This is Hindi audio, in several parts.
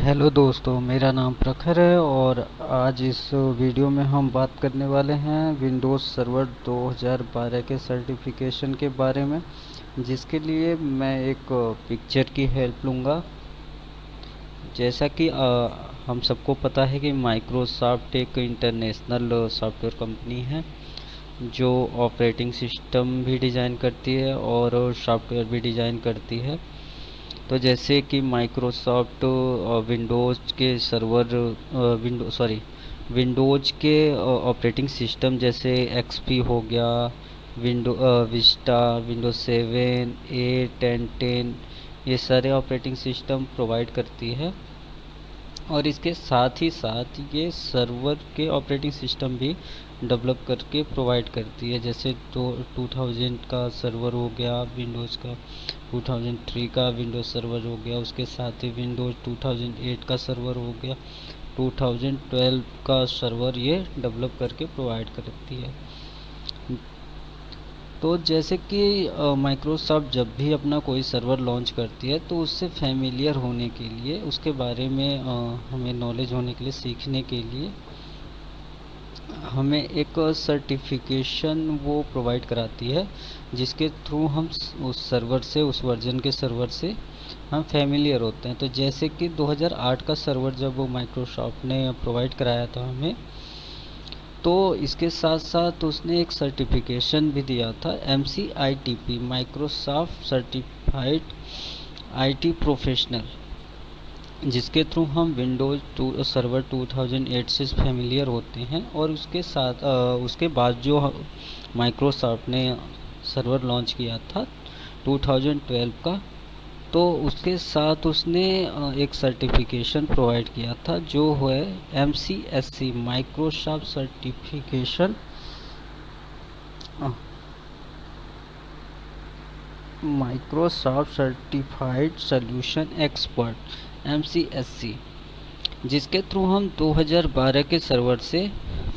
हेलो दोस्तों, मेरा नाम प्रखर है और आज इस वीडियो में हम बात करने वाले हैं विंडोज़ सर्वर 2012 के सर्टिफिकेशन के बारे में, जिसके लिए मैं एक पिक्चर की हेल्प लूँगा। जैसा कि हम सबको पता है कि माइक्रोसॉफ्ट एक इंटरनेशनल सॉफ्टवेयर कंपनी है जो ऑपरेटिंग सिस्टम भी डिज़ाइन करती है और सॉफ्टवेयर भी डिज़ाइन करती है। तो जैसे कि माइक्रोसॉफ्ट विंडोज़ के सर्वर विंडोज़ के ऑपरेटिंग सिस्टम जैसे एक्सपी हो गया, विस्टा, विंडोज 7, 8 एंड 10, ये सारे ऑपरेटिंग सिस्टम प्रोवाइड करती है। और इसके साथ ही साथ ये सर्वर के ऑपरेटिंग सिस्टम भी डेवलप करके प्रोवाइड करती है। जैसे तो 2000 का सर्वर हो गया विंडोज़ का, 2003 का विंडोज़ सर्वर हो गया, उसके साथ ही विंडोज़ 2008 का सर्वर हो गया, 2012 का सर्वर ये डेवलप करके प्रोवाइड करती है। तो जैसे कि माइक्रोसॉफ्ट जब भी अपना कोई सर्वर लॉन्च करती है तो उससे फैमिलियर होने के लिए, उसके बारे में हमें नॉलेज होने के लिए, सीखने के लिए हमें एक सर्टिफिकेशन वो प्रोवाइड कराती है, जिसके थ्रू हम उस सर्वर से, उस वर्जन के सर्वर से हम फैमिलियर होते हैं। तो जैसे कि 2008 का सर्वर जब वो माइक्रोसॉफ्ट ने प्रोवाइड कराया था हमें, तो इसके साथ साथ उसने एक सर्टिफिकेशन भी दिया था, MCITP, Microsoft certified IT professional, जिसके थ्रू हम विंडोज़ सर्वर 2008 से फैमिलियर होते हैं। और उसके साथ उसके बाद जो माइक्रोसॉफ्ट ने सर्वर लॉन्च किया था 2012 का, तो उसके साथ उसने एक सर्टिफिकेशन प्रोवाइड किया था जो है MCSC, Microsoft certification Microsoft certified solution expert, MCSC, जिसके थ्रू हम 2012 के सर्वर से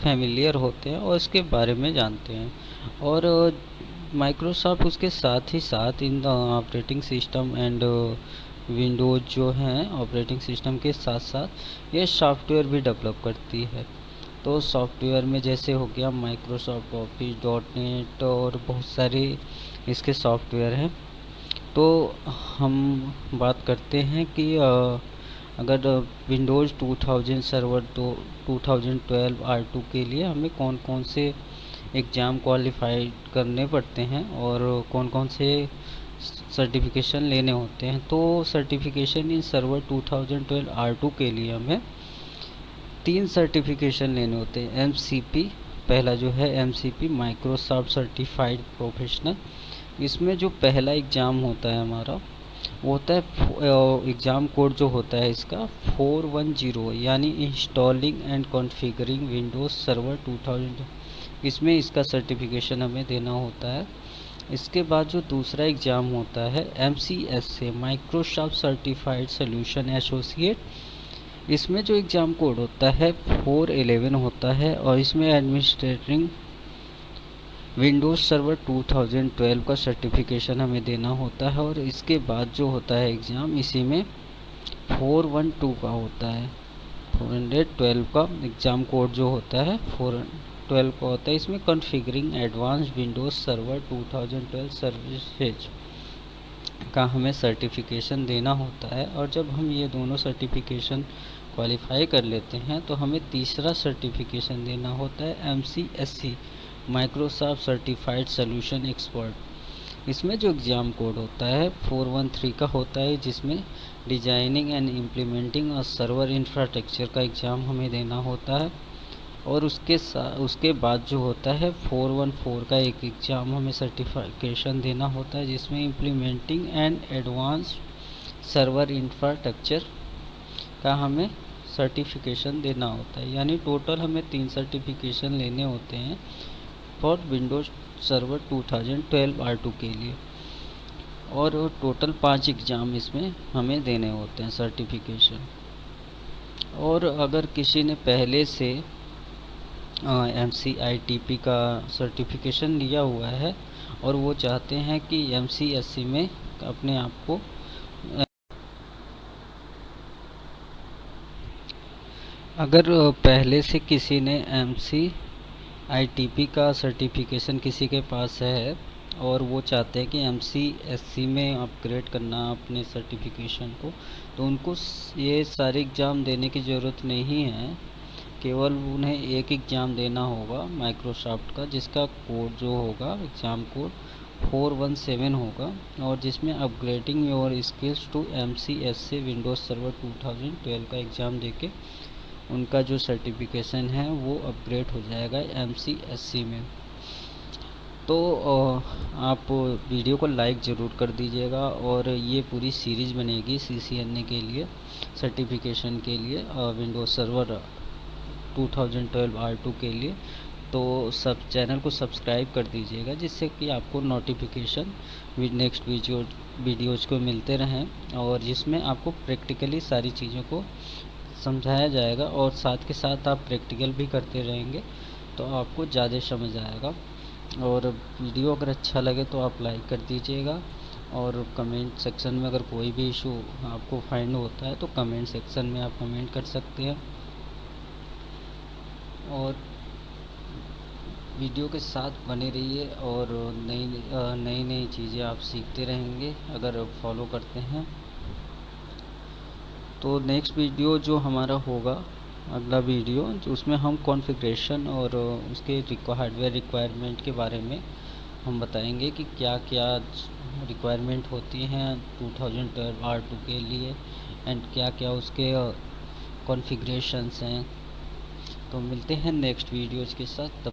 फैमिलियर होते हैं और इसके बारे में जानते हैं। और माइक्रोसॉफ्ट उसके साथ ही साथ इन ऑपरेटिंग सिस्टम एंड विंडोज़ जो हैं ऑपरेटिंग सिस्टम के साथ साथ ये सॉफ्टवेयर भी डेवलप करती है। तो सॉफ्टवेयर में जैसे हो गया माइक्रोसॉफ्ट ऑफिस, .NET और बहुत सारे इसके सॉफ्टवेयर हैं। तो हम बात करते हैं कि अगर विंडोज़ 2000 सर्वर तो 2012 R2 के लिए हमें कौन कौन से एग्ज़ाम क्वालिफाई करने पड़ते हैं और कौन कौन से सर्टिफिकेशन लेने होते हैं। तो सर्टिफिकेशन इन सर्वर 2012 R2 के लिए हमें 3 सर्टिफिकेशन लेने होते हैं। MCP, पहला जो है MCP, माइक्रोसॉफ्ट सर्टिफाइड प्रोफेशनल। इसमें जो पहला एग्ज़ाम होता है हमारा, वो होता है एग्ज़ाम कोड जो होता है इसका 410, यानी installing and configuring Windows server 2000। इसमें इसका सर्टिफिकेशन हमें देना होता है। इसके बाद जो दूसरा एग्ज़ाम होता है MCSA, Microsoft certified solution associate. इसमें जो एग्ज़ाम कोड होता है 411 होता है और इसमें एडमिनिस्ट्रेटिंग विंडोज़ सर्वर 2012 का सर्टिफिकेशन हमें देना होता है। और इसके बाद जो होता है एग्ज़ाम, इसी में 412 का होता है, 412 का एग्ज़ाम कोड जो होता है 412 का होता है। इसमें configuring advance Windows server 2012 services का हमें सर्टिफिकेशन देना होता है। और जब हम ये दोनों सर्टिफिकेशन क्वालिफाई कर लेते हैं तो हमें तीसरा सर्टिफिकेशन देना होता है MCSC, Microsoft certified solution expert. इसमें जो एग्ज़ाम कोड होता है 413 का होता है, जिसमें डिजाइनिंग एंड इम्प्लीमेंटिंग और सर्वर इंफ्रास्ट्रक्चर का एग्ज़ाम हमें देना होता है। और उसके बाद जो होता है 414 का एक एग्ज़ाम हमें सर्टिफिकेशन देना होता है, जिसमें implementing and advance server infrastructure का हमें सर्टिफिकेशन देना होता है। यानी टोटल हमें 3 सर्टिफिकेशन लेने होते हैं फॉर विंडोज़ सर्वर 2012 R2 के लिए। और टोटल 5 एग्ज़ाम इसमें हमें देने होते हैं सर्टिफिकेशन। और अगर किसी ने पहले से MCITP का सर्टिफिकेशन लिया हुआ है और वो चाहते हैं कि MCSC में अपने आप को अगर पहले से किसी ने MCITP का सर्टिफिकेशन किसी के पास है और वो चाहते हैं कि MCSC में अपग्रेड करना अपने सर्टिफिकेशन को, तो उनको ये सारे एग्ज़ाम देने की ज़रूरत नहीं है। केवल उन्हें एक एग्ज़ाम देना होगा माइक्रोसॉफ्ट का, जिसका कोड जो होगा एग्ज़ाम कोड 417 होगा, और जिसमें upgrading your skills to MCSC Windows server 2012 का एग्ज़ाम देके उनका जो सर्टिफिकेशन है वो अपग्रेड हो जाएगा MCSC में। तो आप वीडियो को लाइक ज़रूर कर दीजिएगा, और ये पूरी सीरीज़ बनेगी CCNA के लिए सर्टिफिकेशन के लिए विंडोज़ सर्वर 2012 R2 के लिए। तो सब चैनल को सब्सक्राइब कर दीजिएगा, जिससे कि आपको नोटिफिकेशन नेक्स्ट वीडियोज़ को मिलते रहें, और जिसमें आपको प्रैक्टिकली सारी चीज़ों को समझाया जाएगा, और साथ के साथ आप प्रैक्टिकल भी करते रहेंगे तो आपको ज़्यादा समझ आएगा। और वीडियो अगर अच्छा लगे तो आप लाइक कर दीजिएगा, और कमेंट सेक्शन में अगर कोई भी इशू आपको फाइंड होता है तो कमेंट सेक्शन में आप कमेंट कर सकते हैं, और वीडियो के साथ बने रहिए, और नई नई चीज़ें आप सीखते रहेंगे अगर फॉलो करते हैं। तो नेक्स्ट वीडियो जो हमारा होगा, अगला वीडियो जो उसमें हम कॉन्फ़िगरेशन और उसके हार्डवेयर रिक्वायरमेंट के बारे में हम बताएंगे कि क्या क्या रिक्वायरमेंट होती हैं 2012 R2 के लिए, एंड क्या क्या उसके कॉन्फ़िगरेशंस हैं। तो मिलते हैं नेक्स्ट वीडियोज़ के साथ।